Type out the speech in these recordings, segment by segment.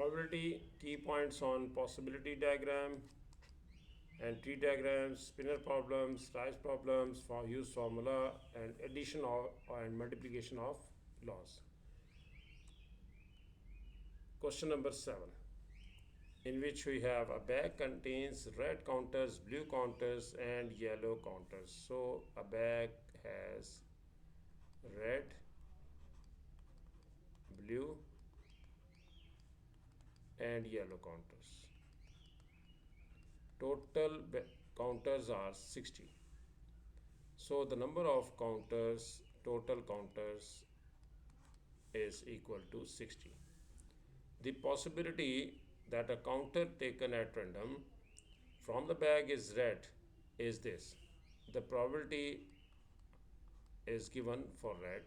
Probability key points on possibility diagram and tree diagrams, spinner problems, Rice problems for use formula and addition of and multiplication of laws. Question number 7, in which we have a bag contains red counters, blue counters and yellow counters. So a bag has red, blue and yellow counters. Total counters are 60. So the number of counters, total counters is equal to 60. The possibility that a counter taken at random from the bag is red is this. The probability is given for red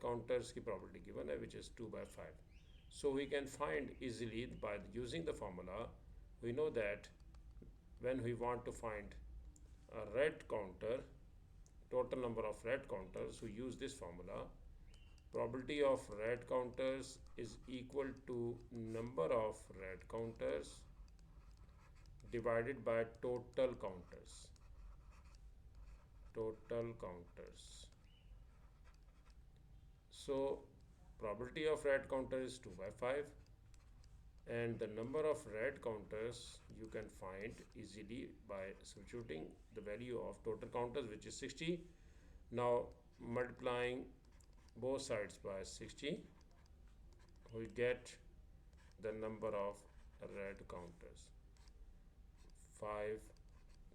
counters की probability given है, which is 2 by 5. So we can find easily by using the formula. We know that when we want to find a red counter, total number of red counters, we use this formula. Probability of red counters is equal to number of red counters divided by total counters. So probability of red counter is 2 by 5 and the number of red counters you can find easily by substituting the value of total counters, which is 60. Now multiplying both sides by 60, we get the number of red counters 5,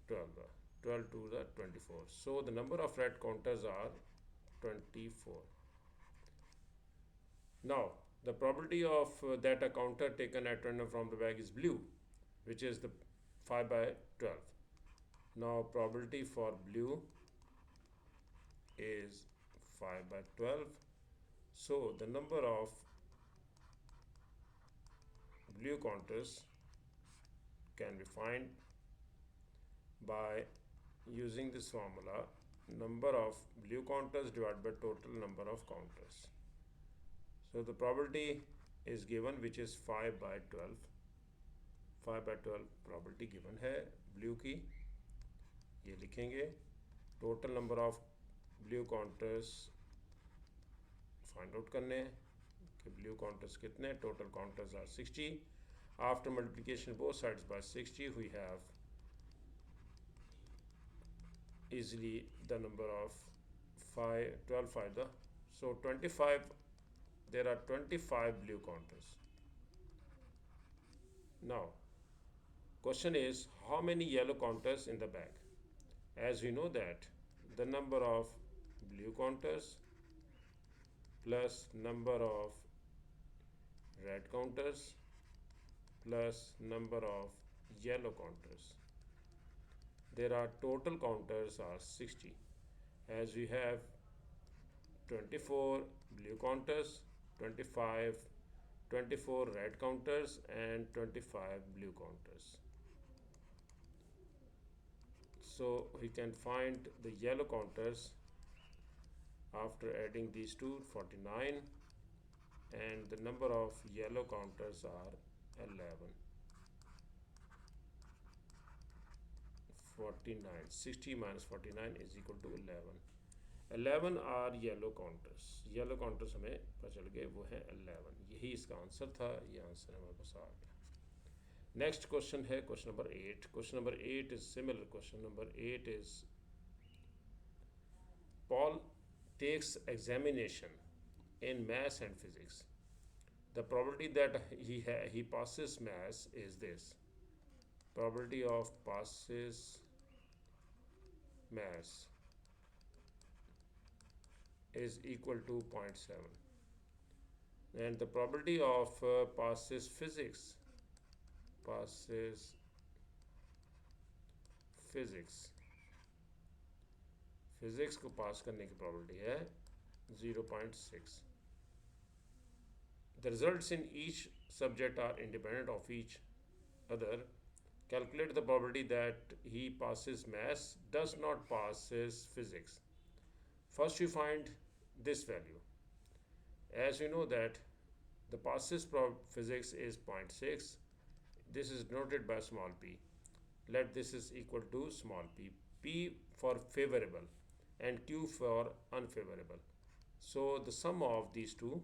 12 to the 24. So the number of red counters are 24. Now the probability of that a counter taken at random from the bag is blue, which is the 5 by 12. Now probability for blue is 5 by 12. So the number of blue counters can be found by using this formula, number of blue counters divided by total number of counters. So the probability is given, which is 5 by 12. 5 by 12 probability given है blue की, ये लिखेंगे. Total number of blue counters find out करने हैं कि blue counters कितने. Total counters are 60. After multiplication both sides by 60, we have easily the number of 12 5 the, so 25. There are 25 blue counters. Now question is, how many yellow counters in the bag? As we know that the number of blue counters plus number of red counters plus number of yellow counters, there are total counters are 60. As we have 24 blue counters, 24 red counters and 25 blue counters. So we can find the yellow counters after adding these two, 49, and the number of yellow counters are 11. 49, 60 minus 49 is equal to 11. 11 are yellow counters. Yellow counters हमें पता चल गए, वो है 11. यही इसका answer था. ये आंसर हमारे पास आ गया. नेक्स्ट क्वेश्चन है question number 8. Question number 8 is similar. Question number 8 is, Paul takes examination in maths and physics. The probability that he passes maths is this. Probability of passes maths is equal to 0.7, and the probability of passes physics को पास करने की probability है 0.6. The results in each subject are independent of each other. Calculate the probability that he passes maths, does not passes physics. First you find this value. As you know that The passes physics is 0.6. This is noted by small p. Let this is equal to small p. P for favorable and Q for unfavorable. So the sum of these two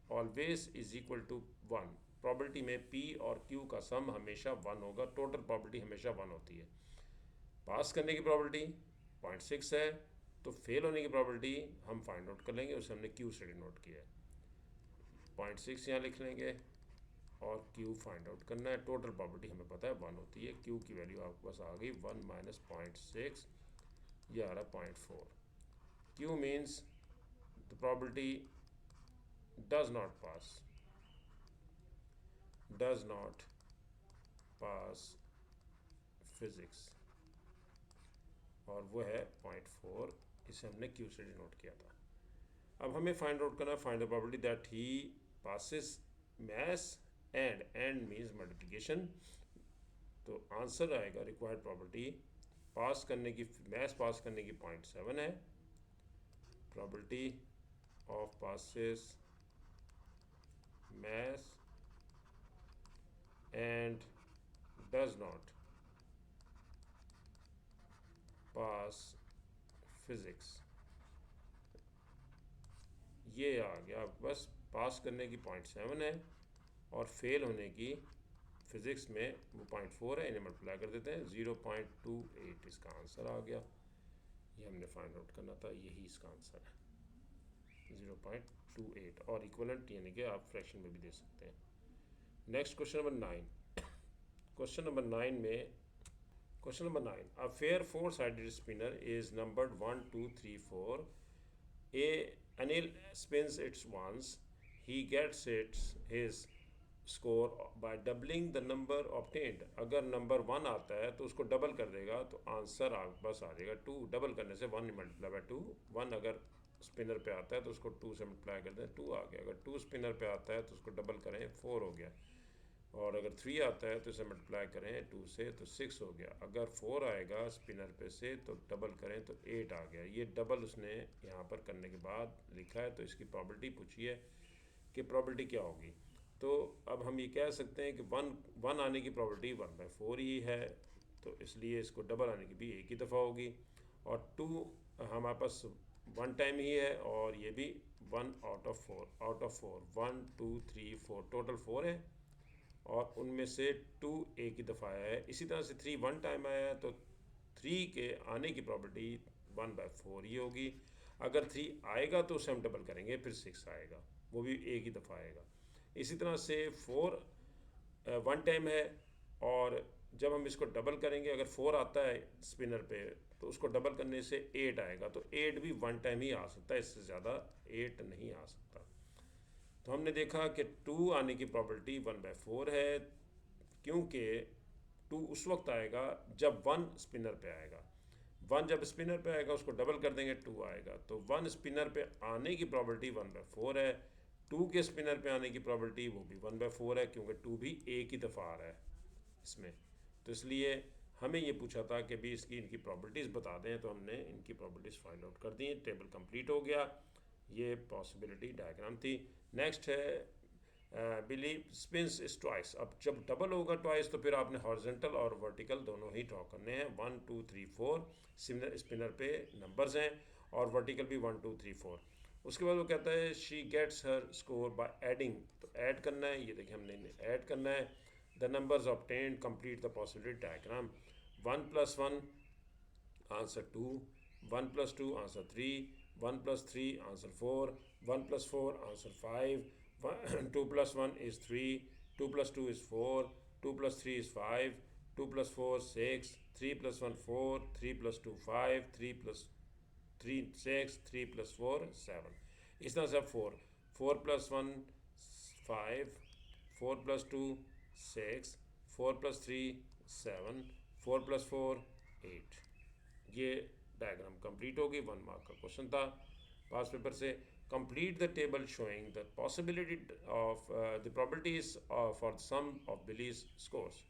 always is equal to 1. Probability में P और Q का सम हमेशा 1 होगा. Total probability हमेशा 1 होती है. पास करने की probability 0.6 है, तो फेल होने की probability हम फाइंड आउट कर लेंगे. उसे हमने Q से डिनोट किया है. 0.6 यहाँ लिख लेंगे और Q फाइंड आउट करना है. टोटल probability हमें पता है 1 होती है. Q की वैल्यू आपके पास आ गई 1 माइनस 0.6, ये आ रहा 0.4. Q means the probability does not pass physics, और वो है 0.4. इसे हमने Q से डिनोट किया था. अब हमें फाइंड आउट करना, find the probability that he passes maths and means multiplication. तो आंसर आएगा रिक्वायर्ड प्रोबेबिलिटी पास करने की, मैथ्स पास करने की 0.7 है. Probability of passes maths and does not pass physics. ये आ गया. बस पास करने की 0.7 है और फेल होने की फिज़िक्स में वो 0.4 है. इन्हें मल्टीप्लाई कर देते हैं. 0.28 इसका आंसर आ गया. ये हमने फाइंड आउट करना था, यही इसका आंसर है 0.28. और इक्वलेंट यानी कि आप फ्रैक्शन में भी दे सकते हैं. Next question number 9. Question number 9 में, question number 9, a fair 4-sided spinner is numbered 1 2 3 4. Anil spins its once. He gets his score by doubling the number obtained. अगर नंबर 1 आता है तो उसको डबल कर देगा तो आंसर बस आ जाएगा 2. डबल करने से 1 मल्टीप्लाई बाय 2. 1 अगर स्पिनर पे आता है तो उसको 2 से मल्टीप्लाई कर दें, 2 आ गया. अगर 2 स्पिनर पे आता है तो उसको डबल करें, 4 हो गया. और अगर 3 आता है तो इसे मल्टीप्लाई करें 2 से तो 6 हो गया. अगर 4 आएगा स्पिनर पे से तो डबल करें तो 8 आ गया. ये डबल उसने यहाँ पर करने के बाद लिखा है. तो इसकी प्रॉबिलिटी पूछी है कि प्रॉबिलिटी क्या होगी. तो अब हम ये कह सकते हैं कि 1 आने की प्रॉबिलिटी 1/4 ही है, तो इसलिए इसको डबल आने की भी एक ही दफ़ा होगी. और 2 हमारे पास 1 टाइम ही है, और ये भी 1 आउट ऑफ 4. 1 2 3 4 टोटल 4 है, और उनमें से 2 एक ही दफ़ा आया है. इसी तरह से 3 1 टाइम आया है, तो 3 के आने की प्रॉबिलिटी 1/4 ही होगी. अगर 3 आएगा तो उसे हम डबल करेंगे, फिर 6 आएगा, वो भी एक ही दफ़ा आएगा. इसी तरह से 4 1 टाइम है, और जब हम इसको डबल करेंगे, अगर 4 आता है स्पिनर पे तो उसको डबल करने से 8 आएगा. तो 8 भी 1 टाइम ही आ सकता है, इससे ज़्यादा 8 नहीं आ सकता. तो हमने देखा कि 2 आने की प्रॉबिलिटी 1/4 है, क्योंकि 2 उस वक्त आएगा जब 1 स्पिनर पे आएगा. 1 जब स्पिनर पे आएगा उसको डबल कर देंगे, 2 आएगा. तो 1 स्पिनर पे आने की प्रॉबिलिटी 1/4 है. 2 के स्पिनर पे आने की प्रॉबिलिटी वो भी 1/4 है, क्योंकि 2 भी एक ही दफ़ा आ रहा है इसमें. तो इसलिए हमें ये पूछा था कि भी इसकी इनकी प्रॉबिलिटीज़ बता दें, तो हमने इनकी प्रॉबिलिटीज़ फाइंड आउट कर दी. टेबल कंप्लीट हो गया. ये पॉसिबिलिटी डायग्राम थी. नेक्स्ट है बिलीव स्पिन्स इज ट्वाइस. अब जब डबल होगा ट्वाइस तो फिर आपने हॉरिजॉन्टल और वर्टिकल दोनों ही ड्रॉ करने हैं. 1 2 3 4 स्पिनर पे नंबर्स हैं, और वर्टिकल भी 1 2 3 4. उसके बाद वो कहता है she gets her score by adding. तो ऐड करना है, ये देखिए हमने ऐड करना है. The numbers obtained complete the possibility diagram. 1 + 1 answer 2, 1 + 2 answer 3, 1 + 3 answer 4, 1 + 4 answer 5, 2 + 1 is 3, 2 + 2 is 4, 2 + 3 is 5, 2 + 4 6, 3 + 1 4, 3 + 2 5, 3 + 3 6, 3 + 4 7. इस तरह से 4 + 1 5, 4 + 2 6, 4 + 3 7, 4 + 4 8. ये डायग्राम कंप्लीट होगी. 1 मार्क का क्वेश्चन था पास पेपर से. Complete the table showing the possibility of the probabilities for the sum of Billy's scores.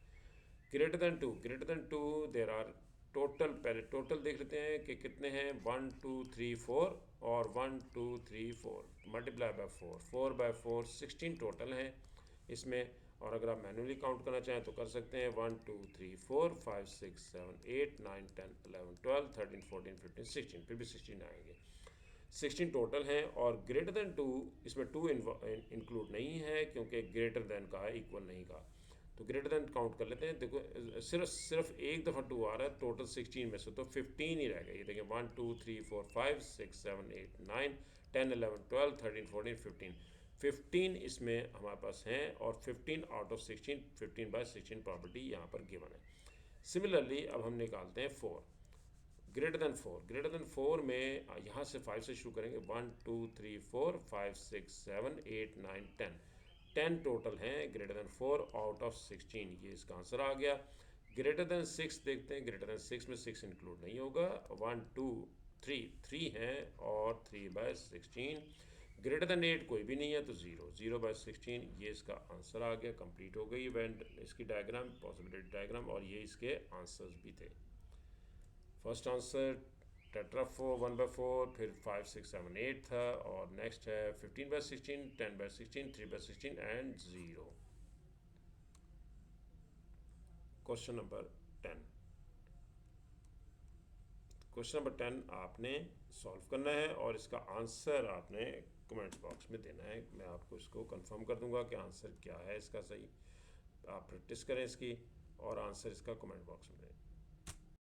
Greater than two there are total. पहले total देख लेते हैं कि कितने हैं. 1 2 3 4 और 1 2 3 4. मल्टीप्लाई बाय 4, 4 बाय 4 16 टोटल हैं इसमें। और अगर आप मैनुअली काउंट करना चाहें तो कर सकते हैं 1 2 3 4 5 6 7 8 9 10 11 12 13 14 15 16, फिर भी 16 आएंगे। 16 टोटल हैं और ग्रेटर देन 2 इसमें 2 इंक्लूड नहीं है क्योंकि ग्रेटर देन का है, इक्वल नहीं का। तो ग्रेटर देन काउंट कर लेते हैं। देखो सिर्फ एक दफ़ा 2 आ रहा है टोटल 16 में से, तो 15 ही रह गए। ये देखें 1 2 3 4 5 6 7 8 9 10 11 12 13 14 15, 15 इसमें हमारे पास हैं और 15 आउट ऑफ 16, 15 बाय 16 प्रॉपर्टी यहाँ पर गिवन है। सिमिलरली अब हम निकालते हैं 4 ग्रेटर देन 4। ग्रेटर देन 4 में यहाँ से 5 से शुरू करेंगे 1 2 3 4 5 6 7 8 9 10, 10 टोटल हैं ग्रेटर देन 4 आउट ऑफ 16, ये इसका आंसर आ गया। ग्रेटर देन 6 देखते हैं, ग्रेटर देन 6 में 6 इंक्लूड नहीं होगा। 1 2 3 3 हैं और 3 बाय 16। ग्रेटर देन 8 कोई भी नहीं है तो 0, 0 बाय 16, ये इसका आंसर आ गया। कंप्लीट हो गई इवेंट इसकी डायग्राम, पॉसिबिलिटी डायग्राम, और ये इसके आंसर्स भी थे। फर्स्ट आंसर टेट्रा 4 1 बाय 4, फिर 5 6 7 8 था, और नेक्स्ट है 15 by 16, 10 by 16, 3 by 16 and 0। Question number 10। Question number 10 आपने सॉल्व करना है और इसका आंसर आपने कमेंट्स बॉक्स में देना है। मैं आपको इसको कंफर्म कर दूंगा कि आंसर क्या है इसका सही। आप प्रैक्टिस करें इसकी और आंसर इसका कमेंट बॉक्स में दें।